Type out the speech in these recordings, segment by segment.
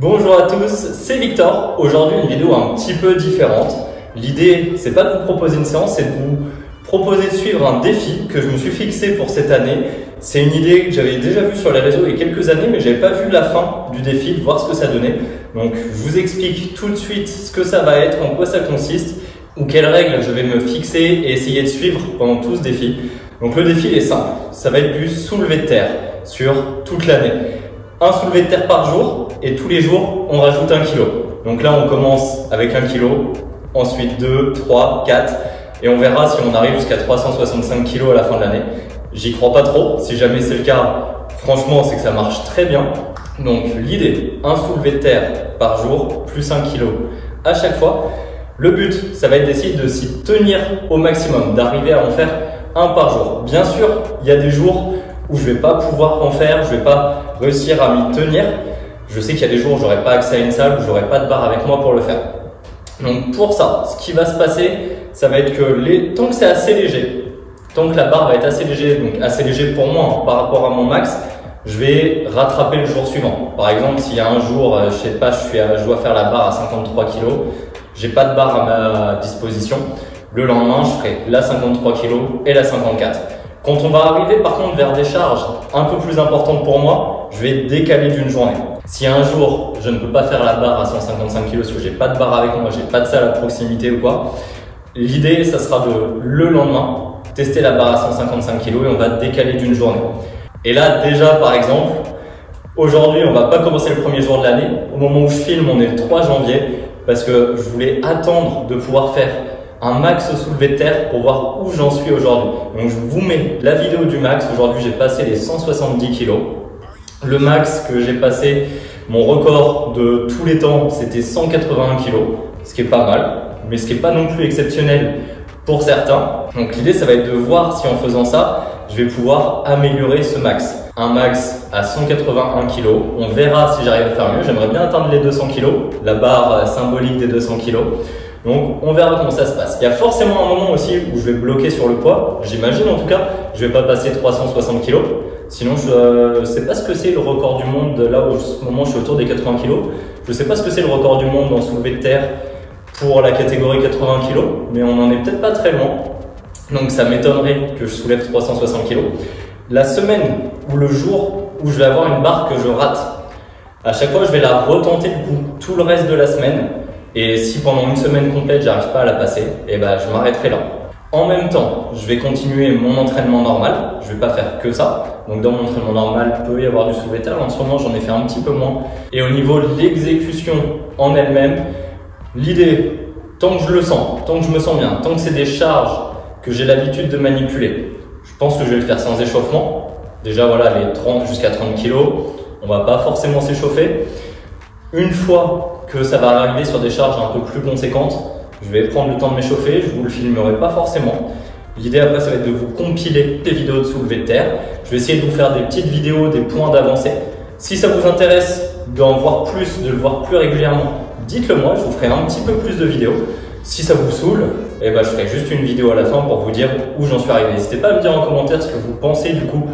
Bonjour à tous, c'est Victor. Aujourd'hui, une vidéo un petit peu différente. L'idée, c'est pas de vous proposer une séance, c'est de vous proposer de suivre un défi que je me suis fixé pour cette année. C'est une idée que j'avais déjà vue sur les réseaux il y a quelques années, mais j'avais pas vu la fin du défi, de voir ce que ça donnait. Donc, je vous explique tout de suite ce que ça va être, en quoi ça consiste, ou quelles règles je vais me fixer et essayer de suivre pendant tout ce défi. Donc, le défi il est simple. Ça va être du soulevé de terre sur toute l'année. Un soulevé de terre par jour et tous les jours, on rajoute 1 kg. Donc là, on commence avec 1 kg, ensuite 2, 3, 4 et on verra si on arrive jusqu'à 365 kg à la fin de l'année. J'y crois pas trop. Si jamais c'est le cas, franchement, c'est que ça marche très bien. Donc l'idée, un soulevé de terre par jour plus 1 kg à chaque fois. Le but, ça va être d'essayer de s'y tenir au maximum, d'arriver à en faire un par jour. Bien sûr, il y a des jours où je vais pas pouvoir en faire, je vais pas réussir à m'y tenir. Je sais qu'il y a des jours où j'aurai pas accès à une salle, où j'aurai pas de barre avec moi pour le faire. Donc pour ça, ce qui va se passer, ça va être que tant que c'est assez léger, tant que la barre va être assez léger, donc assez léger pour moi par rapport à mon max, je vais rattraper le jour suivant. Par exemple, s'il y a un jour, je sais pas, je dois faire la barre à 53 kg, j'ai pas de barre à ma disposition. Le lendemain, je ferai la 53 kg et la 54. Quand on va arriver par contre vers des charges un peu plus importantes pour moi, je vais décaler d'une journée. Si un jour je ne peux pas faire la barre à 155 kg parce que j'ai pas de barre avec moi, j'ai pas de salle à proximité ou quoi, l'idée ça sera de le lendemain tester la barre à 155 kg et on va décaler d'une journée. Et là déjà par exemple, aujourd'hui on va pas commencer le premier jour de l'année. Au moment où je filme, on est le 3 janvier parce que je voulais attendre de pouvoir faire un max soulevé de terre pour voir où j'en suis aujourd'hui. Donc je vous mets la vidéo du max. Aujourd'hui j'ai passé les 170 kg. Le max que j'ai passé, mon record de tous les temps, c'était 181 kg, ce qui est pas mal, mais ce qui est pas non plus exceptionnel pour certains. Donc l'idée ça va être de voir si en faisant ça, je vais pouvoir améliorer ce max. Un max à 181 kg, on verra si j'arrive à faire mieux. J'aimerais bien atteindre les 200 kg, la barre symbolique des 200 kg. Donc on verra comment ça se passe. Il y a forcément un moment aussi où je vais bloquer sur le poids, j'imagine en tout cas, je vais pas passer 360 kg. Sinon je sais pas ce que c'est le record du monde, là où en ce moment je suis autour des 80 kg. Je sais pas ce que c'est le record du monde en soulevé de terre pour la catégorie 80 kg, mais on en est peut-être pas très loin. Donc ça m'étonnerait que je soulève 360 kg. La semaine ou le jour où je vais avoir une barre que je rate, à chaque fois je vais la retenter du coup tout le reste de la semaine. Et si pendant une semaine complète, j'arrive pas à la passer, et ben je m'arrêterai là. En même temps, je vais continuer mon entraînement normal. Je vais pas faire que ça. Donc dans mon entraînement normal, il peut y avoir du soulevé de terre. En ce moment, j'en ai fait un petit peu moins. Et au niveau de l'exécution en elle-même, l'idée, tant que je le sens, tant que je me sens bien, tant que c'est des charges que j'ai l'habitude de manipuler, je pense que je vais le faire sans échauffement. Déjà voilà, les 30 jusqu'à 30 kg, on va pas forcément s'échauffer. Une fois que ça va arriver sur des charges un peu plus conséquentes, je vais prendre le temps de m'échauffer, je vous le filmerai pas forcément. L'idée après ça va être de vous compiler des vidéos de soulevé de terre. Je vais essayer de vous faire des petites vidéos, des points d'avancée. Si ça vous intéresse d'en voir plus, de le voir plus régulièrement, dites-le moi, je vous ferai un petit peu plus de vidéos. Si ça vous saoule, eh ben, je ferai juste une vidéo à la fin pour vous dire où j'en suis arrivé. N'hésitez pas à me dire en commentaire ce que vous pensez du coup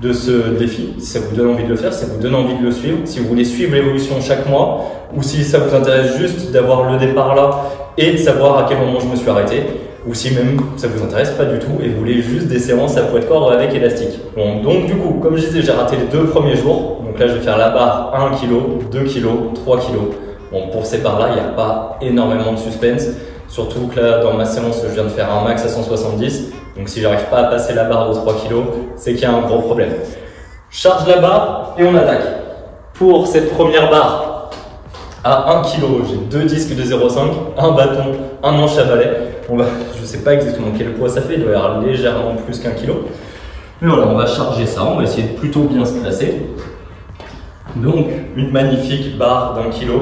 de ce défi, si ça vous donne envie de le faire, si ça vous donne envie de le suivre, si vous voulez suivre l'évolution chaque mois ou si ça vous intéresse juste d'avoir le départ là et de savoir à quel moment je me suis arrêté ou si même ça vous intéresse pas du tout et vous voulez juste des séances à poids de corps avec élastique. Bon, donc du coup, comme je disais, j'ai raté les 2 premiers jours. Donc là, je vais faire la barre 1 kg, 2 kg, 3 kg. Bon, pour ces barres là, il n'y a pas énormément de suspense. Surtout que là, dans ma séance, je viens de faire un max à 170. Donc si j'arrive pas à passer la barre de 3 kg, c'est qu'il y a un gros problème. Charge la barre et on attaque. Pour cette première barre, à 1 kg, j'ai 2 disques de 0,5, un bâton, un manche à balai. Je sais pas exactement quel poids ça fait, il doit y avoir légèrement plus qu'1 kg. Mais voilà, on va charger ça, on va essayer de plutôt bien se placer. Donc une magnifique barre d'1 kg.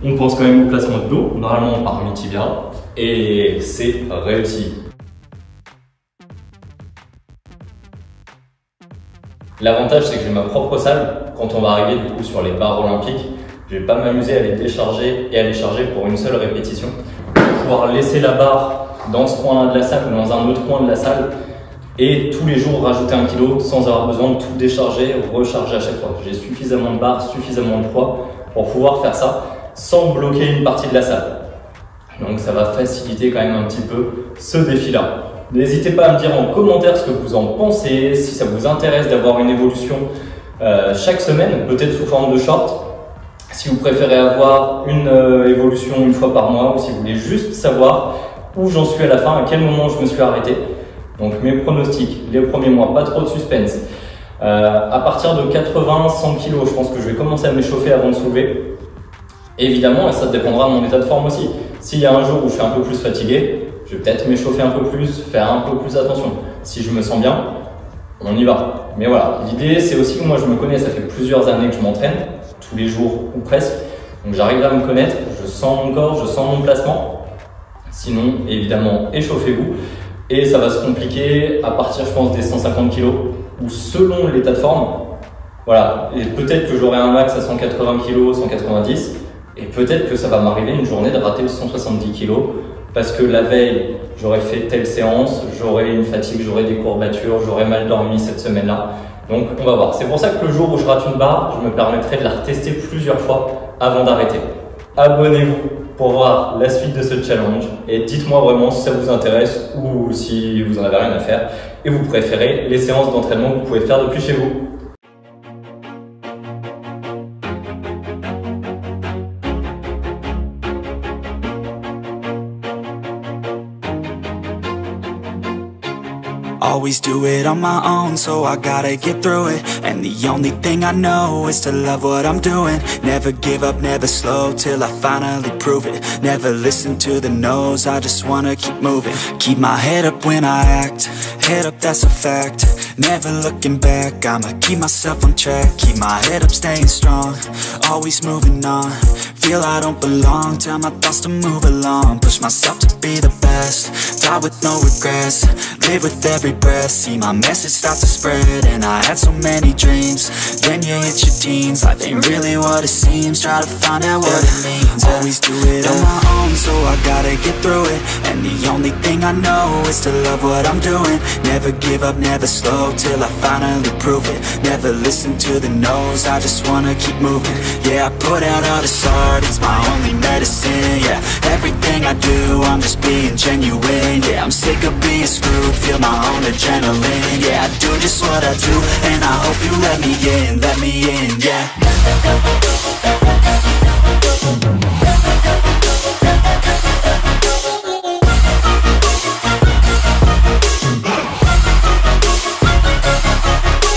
On pense quand même au placement de dos. Normalement, on part mi-tibia et c'est réussi. L'avantage, c'est que j'ai ma propre salle. Quand on va arriver du coup sur les barres olympiques, je vais pas m'amuser à les décharger et à les charger pour une seule répétition. Je vais pouvoir laisser la barre dans ce coin de la salle ou dans un autre coin de la salle et tous les jours rajouter 1 kg sans avoir besoin de tout décharger ou recharger à chaque fois. J'ai suffisamment de barres, suffisamment de poids pour pouvoir faire ça sans bloquer une partie de la salle. Donc ça va faciliter quand même un petit peu ce défi-là. N'hésitez pas à me dire en commentaire ce que vous en pensez, si ça vous intéresse d'avoir une évolution chaque semaine, peut-être sous forme de short. Si vous préférez avoir une évolution une fois par mois ou si vous voulez juste savoir où j'en suis à la fin, à quel moment je me suis arrêté. Donc mes pronostics, les premiers mois, pas trop de suspense. À partir de 80-100 kg, je pense que je vais commencer à m'échauffer avant de soulever. Évidemment, ça dépendra de mon état de forme aussi. S'il y a un jour où je suis un peu plus fatigué, je vais peut-être m'échauffer un peu plus, faire un peu plus attention. Si je me sens bien, on y va. Mais voilà, l'idée c'est aussi que moi je me connais, ça fait plusieurs années que je m'entraîne, tous les jours ou presque. Donc j'arrive à me connaître, je sens mon corps, je sens mon placement. Sinon, évidemment, échauffez-vous. Et ça va se compliquer à partir, je pense, des 150 kg ou selon l'état de forme. Voilà, et peut-être que j'aurai un max à 180 kg, 190. Et peut-être que ça va m'arriver une journée de rater le 170 kg parce que la veille, j'aurais fait telle séance, j'aurais une fatigue, j'aurais des courbatures, j'aurais mal dormi cette semaine-là. Donc on va voir. C'est pour ça que le jour où je rate une barre, je me permettrai de la retester plusieurs fois avant d'arrêter. Abonnez-vous pour voir la suite de ce challenge et dites-moi vraiment si ça vous intéresse ou si vous en avez rien à faire et vous préférez les séances d'entraînement que vous pouvez faire depuis chez vous. Always do it on my own, so I gotta get through it. And the only thing I know is to love what I'm doing. Never give up, never slow, till I finally prove it. Never listen to the no's, I just wanna keep moving. Keep my head up when I act, head up, that's a fact. Never looking back, I'ma keep myself on track. Keep my head up, staying strong, always moving on. Feel I don't belong, tell my thoughts to move along. Push myself to be the best, die with no regrets. Live with every breath, see my message start to spread. And I had so many dreams, then you hit your teens. Life ain't really what it seems, try to find out what it means. Always do it on my own, so I gotta get through it. And the only thing I know is to love what I'm doing. Never give up, never slow, till I finally prove it. Never listen to the no's, I just wanna keep moving. Yeah, I put out all this art, it's my only medicine. Yeah, everything I do, I'm just being genuine. Yeah, I'm sick of being screwed, feel my own adrenaline. Yeah, I do just what I do, and I hope you let me in, yeah.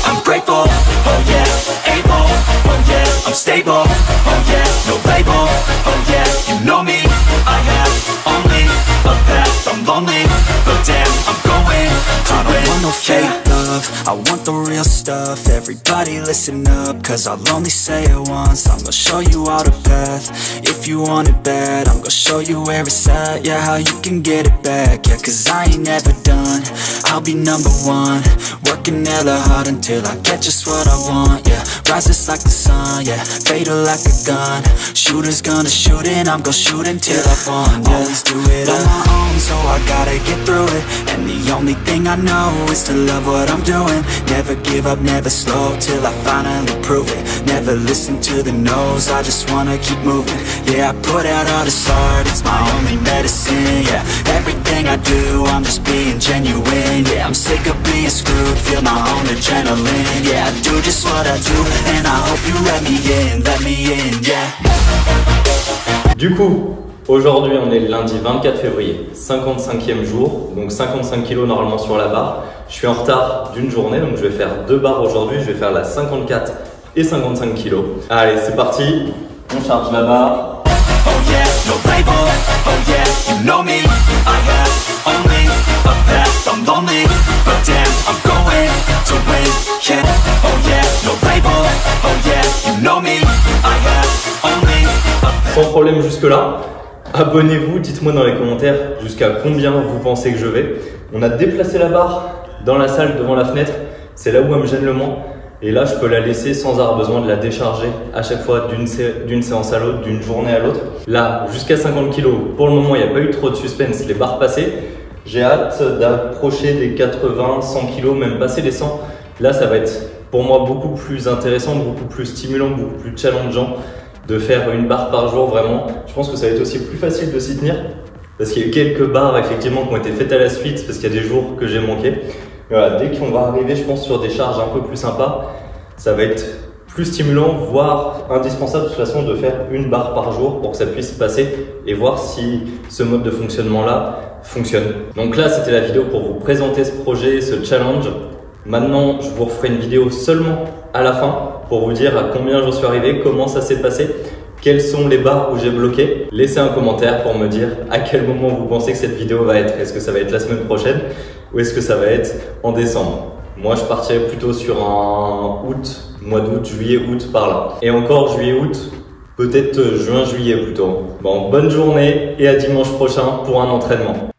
I'm grateful, oh yeah, able, oh yeah, I'm stable, oh yeah, no label, oh yeah, you know me, I have only a path, I'm lonely, but damn, I'm going to win. I don't want no fake love, I want the real stuff. Everybody listen up, cause I'll only say it once. I'm gonna show you all the path, if you want it bad. I'm gonna show you where it's at, yeah, how you can get it back. Yeah, cause I ain't never done, I'll be number one. Working hella hard until I get just what I want, yeah. Rises like the sun, yeah, fatal like a gun. Shooter's gonna shoot and I'm gonna shoot until I won, yeah. Always do it on my own, so I gotta get through it. And the only thing I know is to love what I'm doing. Never give up, never slow, till I finally prove it. Never listen to the no's, I just wanna keep moving. Yeah, I put out all this art, it's my only medicine. Yeah, everything I do, I'm just being genuine. Yeah, I'm sick of being screwed, feel my own adrenaline. Yeah, I do just what I do, and I hope you let me in, yeah. Du coup, aujourd'hui on est le lundi 24 février, 55e jour, donc 55 kg normalement sur la barre. Je suis en retard d'une journée, donc je vais faire 2 barres aujourd'hui, je vais faire la 54 et 55 kg. Allez, c'est parti, on charge la barre. Oh yeah, no label, oh yeah, you know me, I have only a path, I'm lonely, but damn, I'm going to win, yeah. Oh yeah, no label, oh yeah, you know me, I have only a path. Sans problème jusque là. Abonnez-vous, dites-moi dans les commentaires jusqu'à combien vous pensez que je vais. On a déplacé la barre dans la salle devant la fenêtre, c'est là où elle me gêne le moins. Et là, je peux la laisser sans avoir besoin de la décharger à chaque fois d'une séance à l'autre, d'une journée à l'autre. Là, jusqu'à 50 kg, pour le moment, il n'y a pas eu trop de suspense, les barres passées. J'ai hâte d'approcher des 80, 100 kg, même passer les 100. Là, ça va être pour moi beaucoup plus intéressant, beaucoup plus stimulant, beaucoup plus challengeant. de faire une barre par jour vraiment. Je pense que ça va être aussi plus facile de s'y tenir parce qu'il y a eu quelques barres effectivement qui ont été faites à la suite parce qu'il y a des jours que j'ai manqué. Mais voilà, dès qu'on va arriver, je pense, sur des charges un peu plus sympas, ça va être plus stimulant, voire indispensable de toute façon de faire une barre par jour pour que ça puisse passer et voir si ce mode de fonctionnement-là fonctionne. Donc là, c'était la vidéo pour vous présenter ce projet, ce challenge. Maintenant, je vous referai une vidéo seulement à la fin pour vous dire à combien j'en suis arrivé, comment ça s'est passé, quelles sont les barres où j'ai bloqué. Laissez un commentaire pour me dire à quel moment vous pensez que cette vidéo va être. Est-ce que ça va être la semaine prochaine ou est-ce que ça va être en décembre? Moi, je partirais plutôt sur un août, mois d'août, juillet, août par là. Et encore juillet, août, peut-être juin, juillet plutôt. Bon, bonne journée et à dimanche prochain pour un entraînement.